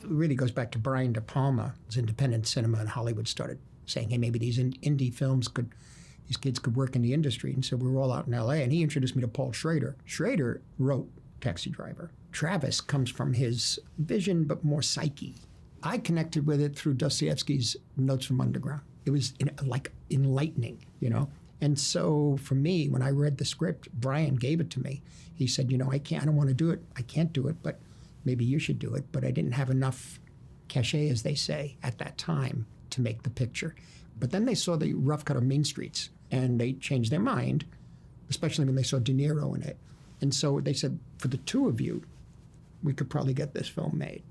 really goes back to Brian De Palma's independent cinema, and Hollywood started saying, hey, maybe these indie films these kids could work in the industry. And so we were all out in LA, and he introduced me to Paul Schrader. Schrader wrote Taxi Driver. Travis comes from his vision, but more psyche. I connected with it through Dostoevsky's Notes from Underground. It was like enlightening, you know? And so for me, when I read the script, Brian gave it to me. He said, I don't want to do it. I can't do it, but maybe you should do it. But I didn't have enough cachet, as they say, at that time to make the picture. But then they saw the rough cut of Mean Streets, and they changed their mind, especially when they saw De Niro in it. And so they said, for the two of you, we could probably get this film made.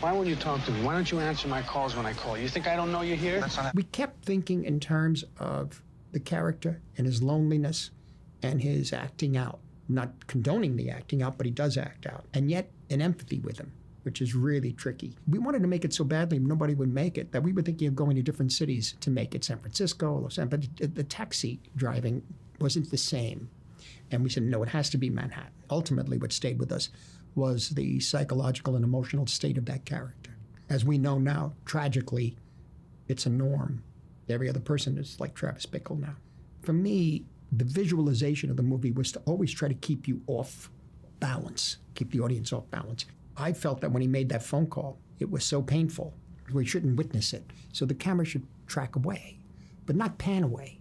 Why won't you talk to me? Why don't you answer my calls when I call? You think I don't know you're here? We kept thinking in terms of the character and his loneliness and his acting out. Not condoning the acting out, but he does act out. And yet an empathy with him, which is really tricky. We wanted to make it so badly nobody would make it that we were thinking of going to different cities to make it, San Francisco, Los Angeles, but the taxi driving wasn't the same. And we said, no, it has to be Manhattan. Ultimately, what stayed with us was the psychological and emotional state of that character. As we know now, tragically, it's a norm. Every other person is like Travis Bickle now. For me, the visualization of the movie was to always try to keep you off balance, keep the audience off balance. I felt that when he made that phone call, it was so painful, we shouldn't witness it. So the camera should track away, but not pan away.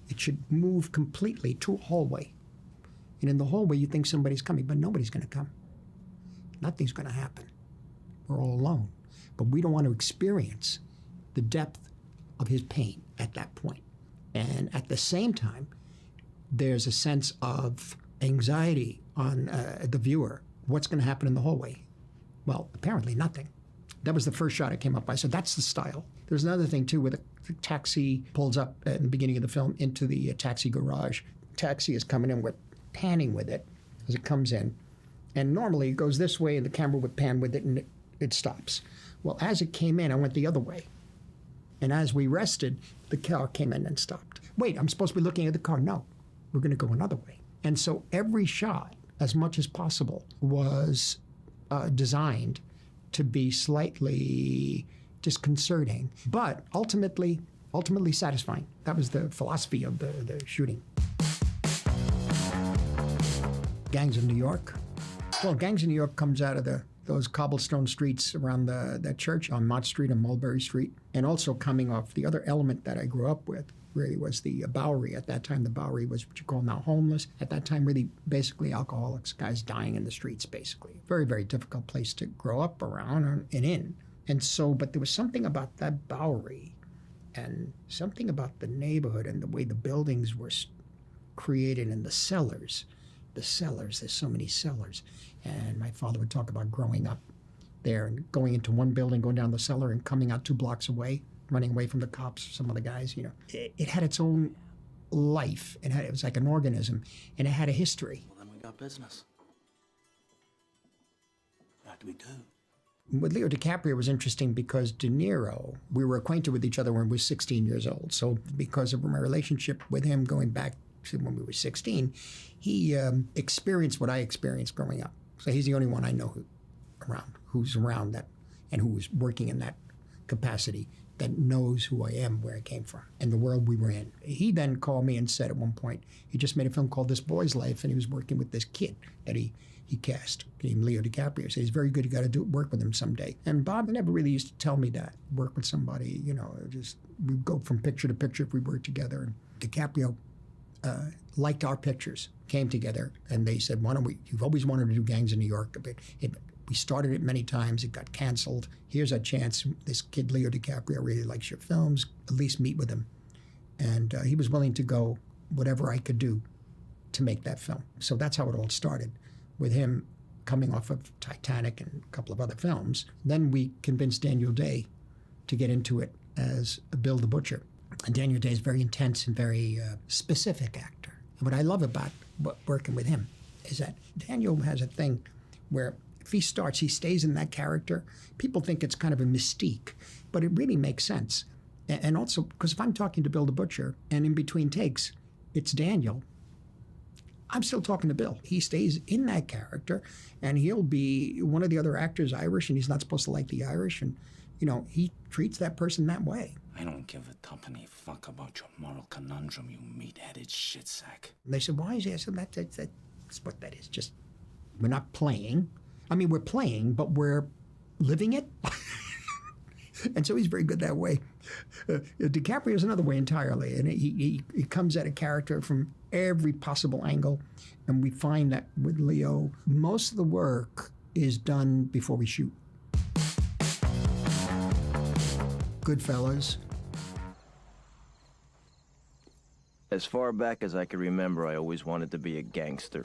It should move completely to a hallway. And in the hallway, you think somebody's coming, but nobody's going to come. Nothing's going to happen. We're all alone. But we don't want to experience the depth of his pain at that point. And at the same time, there's a sense of anxiety on the viewer. What's going to happen in the hallway? Well, apparently nothing. That was the first shot I came up by. So that's the style. There's another thing, too, where the taxi pulls up in the beginning of the film into the taxi garage. Taxi is coming in, we're panning with it as it comes in. And normally it goes this way and the camera would pan with it and it stops. Well, as it came in, I went the other way. And as we rested, the car came in and stopped. Wait, I'm supposed to be looking at the car. No, we're going to go another way. And so every shot, as much as possible, was designed to be slightly disconcerting, but ultimately satisfying. That was the philosophy of the shooting. Gangs of New York. Well, Gangs of New York comes out of those cobblestone streets around that church on Mott Street and Mulberry Street, and also coming off the other element that I grew up with really was the Bowery. At that time, the Bowery was what you call now homeless. At that time, really basically alcoholics, guys dying in the streets, basically. Very, very difficult place to grow up around and in. And so, but there was something about that Bowery and something about the neighborhood and the way the buildings were created and the cellars, there's so many cellars. And my father would talk about growing up there and going into one building, going down the cellar and coming out 2 blocks away, running away from the cops, some of the guys, It had its own life. It was like an organism, and it had a history. Well, then we got business. What do we do? With Leo DiCaprio was interesting because De Niro, we were acquainted with each other when we were 16 years old. So because of my relationship with him going back to when we were 16, he experienced what I experienced growing up. So he's the only one I know who's around that and who was working in that capacity that knows who I am, where I came from, and the world we were in. He then called me and said at one point, he just made a film called This Boy's Life, and he was working with this kid that he cast, named Leo DiCaprio. He said, he's very good, you got to work with him someday. And Bob never really used to tell me that, work with somebody, we'd go from picture to picture if we worked together. And DiCaprio liked our pictures, came together, and they said, you've always wanted to do Gangs in New York. We started it many times, it got canceled. Here's a chance, this kid Leo DiCaprio really likes your films, at least meet with him. And he was willing to go whatever I could do to make that film. So that's how it all started, with him coming off of Titanic and a couple of other films. Then we convinced Daniel Day to get into it as Bill the Butcher. And Daniel Day is a very intense and very specific actor. And what I love about working with him is that Daniel has a thing where if he starts, he stays in that character. People think it's kind of a mystique, but it really makes sense. And also, because if I'm talking to Bill the Butcher, and in between takes, it's Daniel, I'm still talking to Bill. He stays in that character, and he'll be one of the other actors Irish, and he's not supposed to like the Irish, and, you know, he treats that person that way. I don't give a tuppeny fuck about your moral conundrum, you meat-headed shit sack. And they said, why is he? I said, that's what that is. Just, we're not playing. I mean, we're playing, but we're living it. And so he's very good that way. DiCaprio's another way entirely. And he comes at a character from every possible angle. And we find that with Leo, most of the work is done before we shoot. Goodfellas. As far back as I can remember, I always wanted to be a gangster.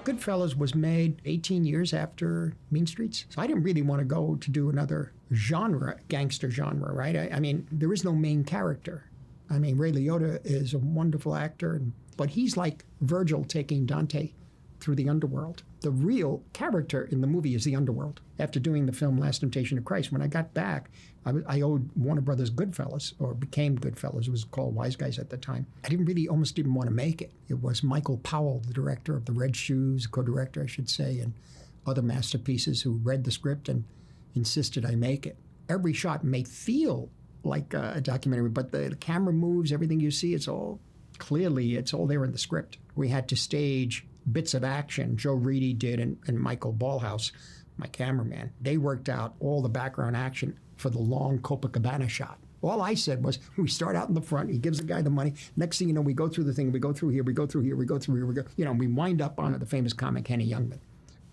Goodfellas was made 18 years after Mean Streets. So I didn't really want to go to do another genre, gangster genre, right? I mean, there is no main character. I mean, Ray Liotta is a wonderful actor, but he's like Virgil taking Dante through the underworld. The real character in the movie is the underworld. After doing the film Last Temptation of Christ, when I got back, I owed Warner Brothers Goodfellas, or became Goodfellas. It was called Wise Guys at the time. I almost didn't want to make it. It was Michael Powell, the director of The Red Shoes, co-director, I should say, and other masterpieces, who read the script and insisted I make it. Every shot may feel like a documentary, but the camera moves, everything you see, it's all there in the script. We had to stage bits of action. Joe Reedy did, and Michael Ballhaus, my cameraman. They worked out all the background action for the long Copacabana shot. All I said was, we start out in the front, he gives the guy the money. Next thing you know, we go through the thing, we go through here, we go through here, we go through here, we wind up on the famous comic Henny Youngman.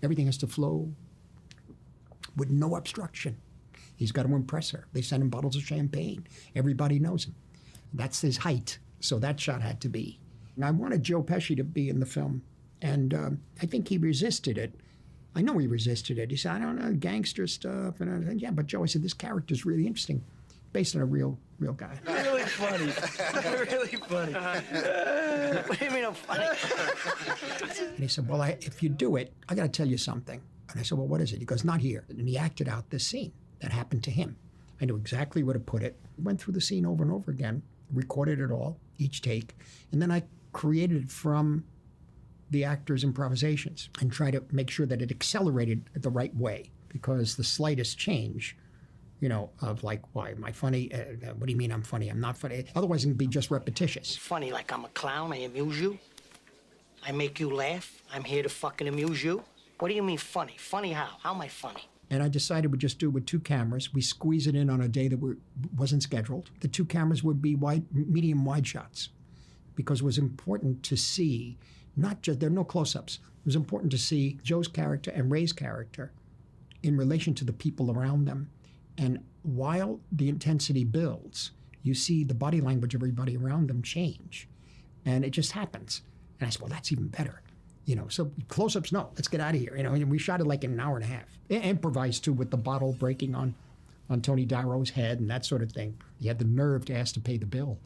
Everything has to flow with no obstruction. He's got to impress her. They send him bottles of champagne. Everybody knows him. That's his height, so that shot had to be. And I wanted Joe Pesci to be in the film, and I think he resisted it. I know he resisted it. He said, I don't know, gangster stuff. And I said, yeah, but Joe, I said, this character's really interesting, based on a real guy. Really funny. Really funny. What do you mean I'm funny? And he said, well, if you do it, I got to tell you something. And I said, well, what is it? He goes, not here. And he acted out this scene that happened to him. I knew exactly where to put it. Went through the scene over and over again, recorded it all, each take, and then I created it from the actors' improvisations and try to make sure that it accelerated the right way, because the slightest change, of like, why am I funny? What do you mean I'm funny? I'm not funny. Otherwise, it would be just repetitious. Funny like I'm a clown, I amuse you. I make you laugh. I'm here to fucking amuse you. What do you mean funny? Funny how? How am I funny? And I decided we'd just do it with two cameras. We squeeze it in on a day that wasn't scheduled. The two cameras would be medium wide shots, because it was important to see, there are no close-ups. It was important to see Joe's character and Ray's character in relation to the people around them. And while the intensity builds, you see the body language of everybody around them change. And it just happens. And I said, well, that's even better. So close-ups, no, let's get out of here. And we shot it like in an hour and a half. Improvised, too, with the bottle breaking on Tony Darrow's head and that sort of thing. He had the nerve to ask to pay the bill.